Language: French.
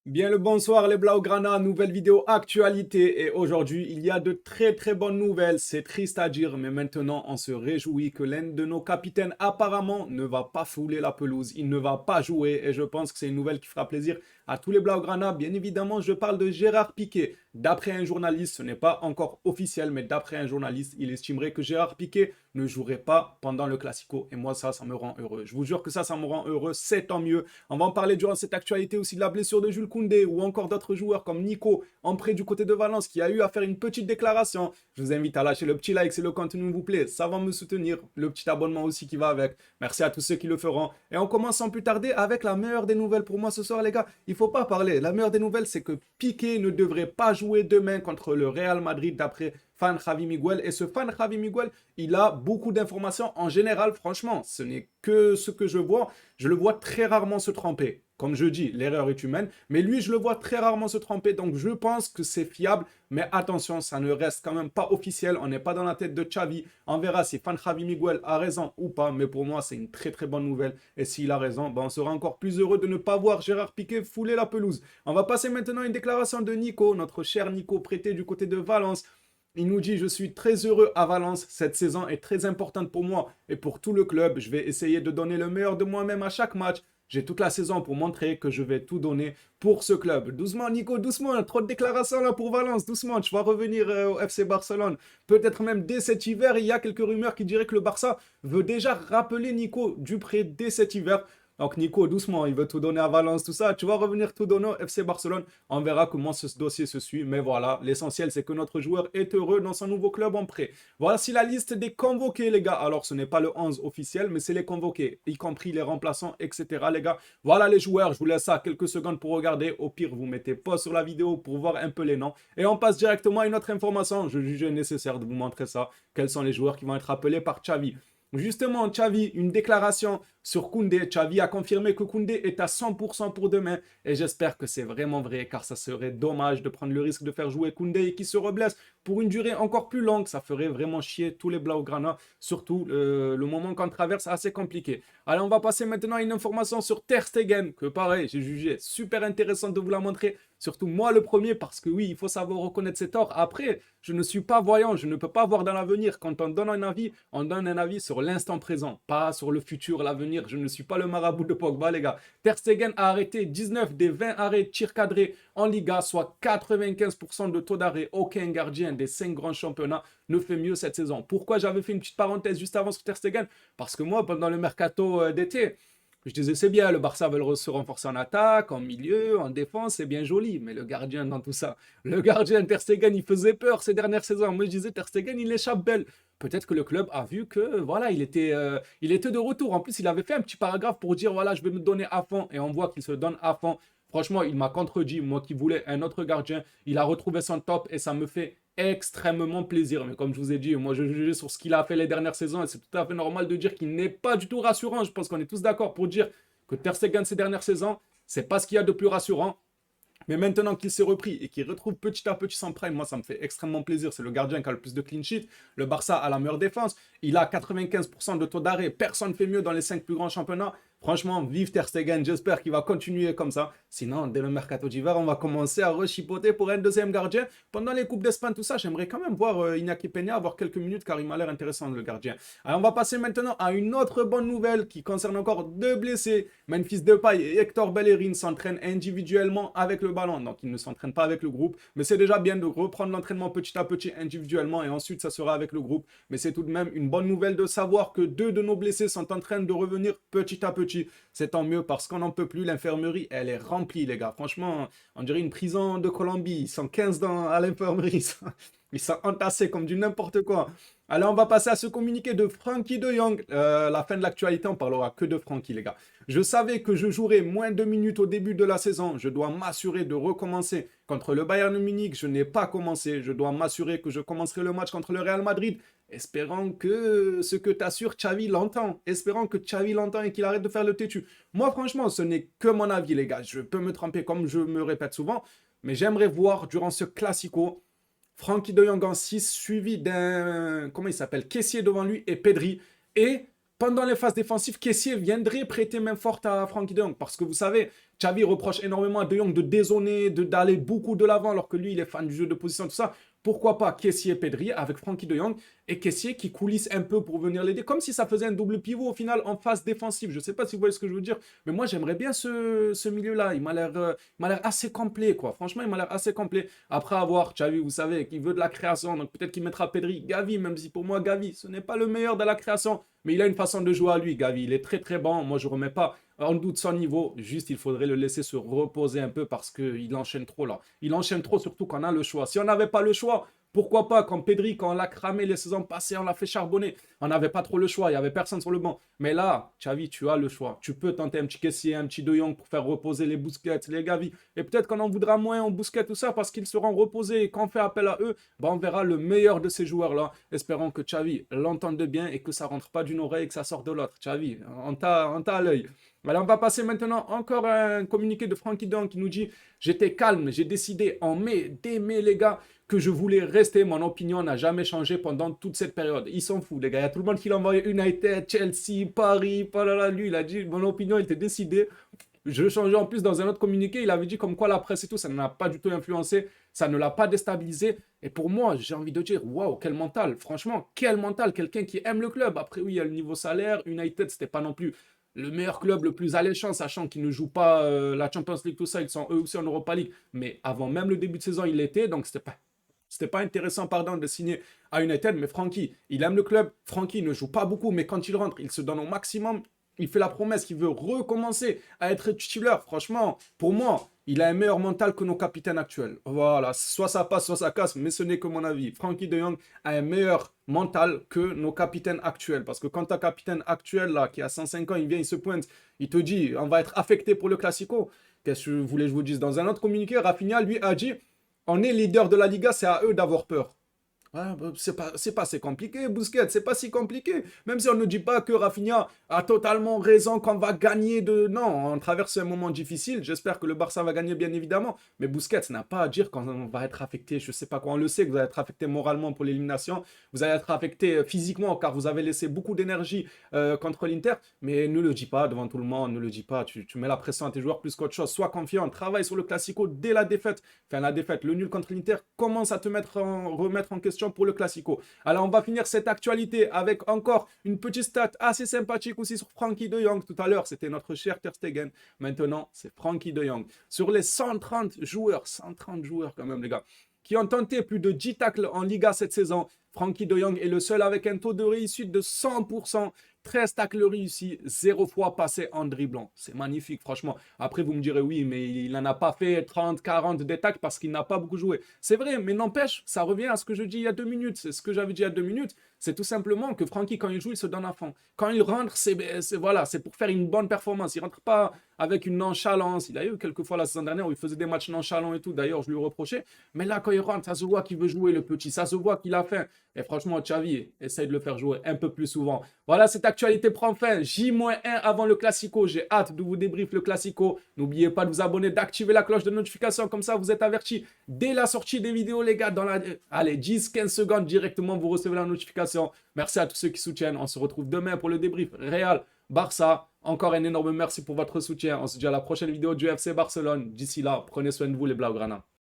Bien le bonsoir les Blaugrana, nouvelle vidéo actualité et aujourd'hui il y a de très bonnes nouvelles, c'est triste à dire mais maintenant on se réjouit que l'un de nos capitaines apparemment ne va pas fouler la pelouse, il ne va pas jouer et je pense que c'est une nouvelle qui fera plaisir à tous les Blaugrana. Bien évidemment je parle de Gérard Piqué, d'après un journaliste, ce n'est pas encore officiel mais d'après un journaliste il estimerait que Gérard Piqué ne jouerait pas pendant le Classico et moi ça me rend heureux, je vous jure que ça me rend heureux, c'est tant mieux. On va en parler durant cette actualité aussi de la blessure de Jules Koundé ou encore d'autres joueurs comme Nico en prêt du côté de Valence qui a eu à faire une petite déclaration. Je vous invite à lâcher le petit like si le contenu vous plaît, ça va me soutenir, le petit abonnement aussi qui va avec. Merci à tous ceux qui le feront. Et on commence sans plus tarder avec la meilleure des nouvelles pour moi ce soir les gars. Il faut pas parler, la meilleure des nouvelles c'est que Piqué ne devrait pas jouer demain contre le Real Madrid d'après fan Javi Miguel. Et ce fan Javi Miguel, il a beaucoup d'informations en général, franchement. Ce n'est que ce que je vois. Je le vois très rarement se tromper. Comme je dis, l'erreur est humaine. Mais lui, je le vois très rarement se tromper. Donc, je pense que c'est fiable. Mais attention, ça ne reste quand même pas officiel. On n'est pas dans la tête de Xavi. On verra si fan Javi Miguel a raison ou pas. Mais pour moi, c'est une très bonne nouvelle. Et s'il a raison, ben, on sera encore plus heureux de ne pas voir Gérard Piqué fouler la pelouse. On va passer maintenant à une déclaration de Nico, notre cher Nico prêté du côté de Valence. Il nous dit: je suis très heureux à Valence. Cette saison est très importante pour moi et pour tout le club. Je vais essayer de donner le meilleur de moi-même à chaque match. J'ai toute la saison pour montrer que je vais tout donner pour ce club. Doucement, Nico, doucement. Trop de déclarations là pour Valence. Doucement, tu vas revenir au FC Barcelone. Peut-être même dès cet hiver. Il y a quelques rumeurs qui diraient que le Barça veut déjà rappeler Nico du prêt dès cet hiver. Donc Nico, doucement, il veut tout donner à Valence, tout ça. Tu vas revenir tout donner au FC Barcelone. On verra comment ce dossier se suit. Mais voilà, l'essentiel, c'est que notre joueur est heureux dans son nouveau club en prêt. Voici la liste des convoqués, les gars. Alors, ce n'est pas le 11 officiel, mais c'est les convoqués, y compris les remplaçants, etc., les gars. Voilà les joueurs. Je vous laisse ça quelques secondes pour regarder. Au pire, vous mettez pause sur la vidéo pour voir un peu les noms. Et on passe directement à une autre information. Je jugeais nécessaire de vous montrer ça. Quels sont les joueurs qui vont être appelés par Xavi. Justement, Xavi, une déclaration sur Koundé. Xavi a confirmé que Koundé est à 100% pour demain et j'espère que c'est vraiment vrai car ça serait dommage de prendre le risque de faire jouer Koundé et qui se reblesse pour une durée encore plus longue. Ça ferait vraiment chier tous les Blaugrana, surtout le moment qu'on traverse assez compliqué. Allez, on va passer maintenant à une information sur Ter Stegen que pareil, j'ai jugé super intéressant de vous la montrer. Surtout moi le premier parce que oui, il faut savoir reconnaître ses torts. Après, je ne suis pas voyant, je ne peux pas voir dans l'avenir. Quand on donne un avis sur l'instant présent, pas sur le futur, l'avenir. Je ne suis pas le marabout de Pogba, les gars. Ter Stegen a arrêté 19 des 20 arrêts de tir cadrés en Liga, soit 95% de taux d'arrêt. Aucun gardien des 5 grands championnats ne fait mieux cette saison. Pourquoi j'avais fait une petite parenthèse juste avant sur Ter Stegen? Parce que moi, pendant le mercato d'été, je disais, c'est bien, le Barça veut se renforcer en attaque, en milieu, en défense, c'est bien joli. Mais le gardien dans tout ça, le gardien Ter Stegen, il faisait peur ces dernières saisons. Moi, je disais, Ter Stegen, il échappe belle. Peut-être que le club a vu que, voilà, il était de retour. En plus, il avait fait un petit paragraphe pour dire, voilà, je vais me donner à fond. Et on voit qu'il se donne à fond. Franchement, il m'a contredit. Moi qui voulais un autre gardien, il a retrouvé son top et ça me fait extrêmement plaisir. Mais comme je vous ai dit, moi je jugeais sur ce qu'il a fait les dernières saisons et c'est tout à fait normal de dire qu'il n'est pas du tout rassurant. Je pense qu'on est tous d'accord pour dire que Ter Stegen ces dernières saisons, c'est pas ce qu'il y a de plus rassurant. Mais maintenant qu'il s'est repris et qu'il retrouve petit à petit son prime, moi ça me fait extrêmement plaisir. C'est le gardien qui a le plus de clean sheet. Le Barça a la meilleure défense. Il a 95% de taux d'arrêt. Personne ne fait mieux dans les 5 plus grands championnats. Franchement, vive Ter Stegen. J'espère qu'il va continuer comme ça. Sinon, dès le mercato d'hiver, on va commencer à rechipoter pour un deuxième gardien. Pendant les Coupes d'Espagne, tout ça, j'aimerais quand même voir Iñaki Peña avoir quelques minutes car il m'a l'air intéressant le gardien. Alors, on va passer maintenant à une autre bonne nouvelle qui concerne encore deux blessés. Memphis Depay et Hector Bellerin s'entraînent individuellement avec le ballon. Donc, ils ne s'entraînent pas avec le groupe. Mais c'est déjà bien de reprendre l'entraînement petit à petit individuellement et ensuite, ça sera avec le groupe. Mais c'est tout de même une bonne nouvelle de savoir que deux de nos blessés sont en train de revenir petit à petit. C'est tant mieux parce qu'on n'en peut plus. L'infirmerie, elle est remplie, les gars. Franchement, on dirait une prison de Colombie. Ils sont 15 à l'infirmerie. Ils sont entassés comme du n'importe quoi. Alors, on va passer à ce communiqué de Frankie de Jong. La fin de l'actualité, on parlera que de Frankie, les gars. Je savais que je jouerais moins de minutes au début de la saison. Je dois m'assurer de recommencer. Contre le Bayern Munich, je n'ai pas commencé. Je dois m'assurer que je commencerai le match contre le Real Madrid. Espérant que ce que t'assure Xavi l'entend. Espérant que Xavi l'entend et qu'il arrête de faire le têtu. Moi, franchement, ce n'est que mon avis, les gars. Je peux me tromper comme je me répète souvent. Mais j'aimerais voir durant ce Classico Frankie de Jong en 6, suivi d'un, comment il s'appelle, Kessié devant lui et Pedri. Et pendant les phases défensives, Kessié viendrait prêter main forte à Frankie de Jong. Parce que vous savez, Xavi reproche énormément à De Jong de dézonner, d'aller beaucoup de l'avant, alors que lui, il est fan du jeu de position, tout ça. Pourquoi pas Kessie et Pedri avec Frenkie De Jong et Kessie qui coulisse un peu pour venir l'aider, comme si ça faisait un double pivot au final en phase défensive. Je ne sais pas si vous voyez ce que je veux dire, mais moi j'aimerais bien ce milieu-là. Il m'a l'air assez complet, quoi. Franchement, il m'a l'air assez complet. Après avoir Xavi, vous savez, qui veut de la création, donc peut-être qu'il mettra Pedri, Gavi, même si pour moi Gavi, ce n'est pas le meilleur de la création, mais il a une façon de jouer à lui, Gavi. Il est très très bon. Moi, je ne remets pas en doute son niveau. Juste, il faudrait le laisser se reposer un peu parce qu'il enchaîne trop là. Il enchaîne trop, surtout quand on a le choix. Si on n'avait pas le choix, pourquoi pas, quand Pedri, quand on l'a cramé les saisons passées, on l'a fait charbonner. On n'avait pas trop le choix, il n'y avait personne sur le banc. Mais là, Xavi, tu as le choix. Tu peux tenter un petit Kessie, un petit De Jong pour faire reposer les Busquets, les Gavi. Et peut-être qu'on en voudra moins en Busquets, tout ça, parce qu'ils seront reposés. Et quand on fait appel à eux, bah, on verra le meilleur de ces joueurs-là. Espérons que Xavi l'entende bien et que ça rentre pas d'une oreille et que ça sort de l'autre. Xavi, on t'a à l'œil. Alors, on va passer maintenant encore à un communiqué de Frenkie de Jong qui nous dit: j'étais calme, j'ai décidé en mai, dès mai, les gars, que je voulais rester. Mon opinion n'a jamais changé pendant toute cette période. Ils s'en foutent, les gars. Il y a tout le monde qui l'a envoyé: United, Chelsea, Paris, palala. Lui, il a dit: mon opinion était décidée. Je changeais en plus dans un autre communiqué. Il avait dit comme quoi la presse et tout, ça ne l'a pas du tout influencé. Ça ne l'a pas déstabilisé. Et pour moi, j'ai envie de dire: waouh, quel mental. Franchement, quel mental. Quelqu'un qui aime le club. Après, oui, il y a le niveau salaire. United, c'était pas non plus le meilleur club, le plus alléchant, sachant qu'ils ne jouent pas la Champions League, tout ça. Ils sont eux aussi en Europa League. Mais avant même le début de saison, il l'était. Donc, c'était pas intéressant, pardon, de signer à United, mais Frenkie, il aime le club. Frenkie ne joue pas beaucoup, mais quand il rentre, il se donne au maximum. Il fait la promesse qu'il veut recommencer à être titulaire. Franchement, pour moi, il a un meilleur mental que nos capitaines actuels. Voilà, soit ça passe, soit ça casse, mais ce n'est que mon avis. Frenkie de Jong a un meilleur mental que nos capitaines actuels. Parce que quand ta capitaine actuel, là, qui a 105 ans, il vient, il se pointe, il te dit: on va être affecté pour le Classico. Qu'est-ce que vous voulez que je vous dise? Dans un autre communiqué, Rafinha, lui, a dit: on est leader de la Liga, c'est à eux d'avoir peur. Ouais, bah, c'est pas si compliqué, Busquets, c'est pas si compliqué. Même si on ne dit pas que Rafinha a totalement raison qu'on va gagner de... Non, on traverse un moment difficile, j'espère que le Barça va gagner bien évidemment, mais Busquets n'a pas à dire quand on va être affecté, je sais pas quoi, on le sait que vous allez être affecté moralement pour l'élimination, vous allez être affecté physiquement car vous avez laissé beaucoup d'énergie contre l'Inter, mais ne le dis pas devant tout le monde, ne le dis pas, tu mets la pression à tes joueurs plus qu'autre chose, sois confiant, travaille sur le Classico dès la défaite, enfin la défaite, le nul contre l'Inter commence à te remettre en question pour le Classico. Alors on va finir cette actualité avec encore une petite stat assez sympathique aussi sur Frenkie de Jong. Tout à l'heure c'était notre cher Ter Stegen, maintenant c'est Frenkie de Jong. Sur les 130 joueurs quand même les gars, qui ont tenté plus de 10 tacles en Liga cette saison, Frenkie de Jong est le seul avec un taux de réussite de 100%. 13 tacles réussis, 0 fois passé en dribblant. C'est magnifique, franchement. Après, vous me direz: oui, mais il n'en a pas fait 30, 40 des tacles parce qu'il n'a pas beaucoup joué. C'est vrai, mais n'empêche, ça revient à ce que je dis il y a 2 minutes. C'est ce que j'avais dit il y a 2 minutes. C'est tout simplement que Frenkie, quand il joue, il se donne à fond. Quand il rentre, voilà, c'est pour faire une bonne performance. Il rentre pas avec une nonchalance. Il a eu quelques fois la saison dernière où il faisait des matchs nonchalants et tout. D'ailleurs, je lui reprochais. Mais là, quand il rentre, ça se voit qu'il veut jouer, le petit. Ça se voit qu'il a faim. Et franchement, Xavi, essaye de le faire jouer un peu plus souvent. Voilà, cette actualité prend fin. J-1 avant le Classico. J'ai hâte de vous débriefer le Classico. N'oubliez pas de vous abonner, d'activer la cloche de notification. Comme ça, vous êtes avertis dès la sortie des vidéos, les gars. Allez, 10-15 secondes directement, vous recevez la notification. Merci à tous ceux qui soutiennent. On se retrouve demain pour le débrief Real Barça. Encore un énorme merci pour votre soutien. On se dit à la prochaine vidéo du FC Barcelone. D'ici là, prenez soin de vous, les Blaugrana.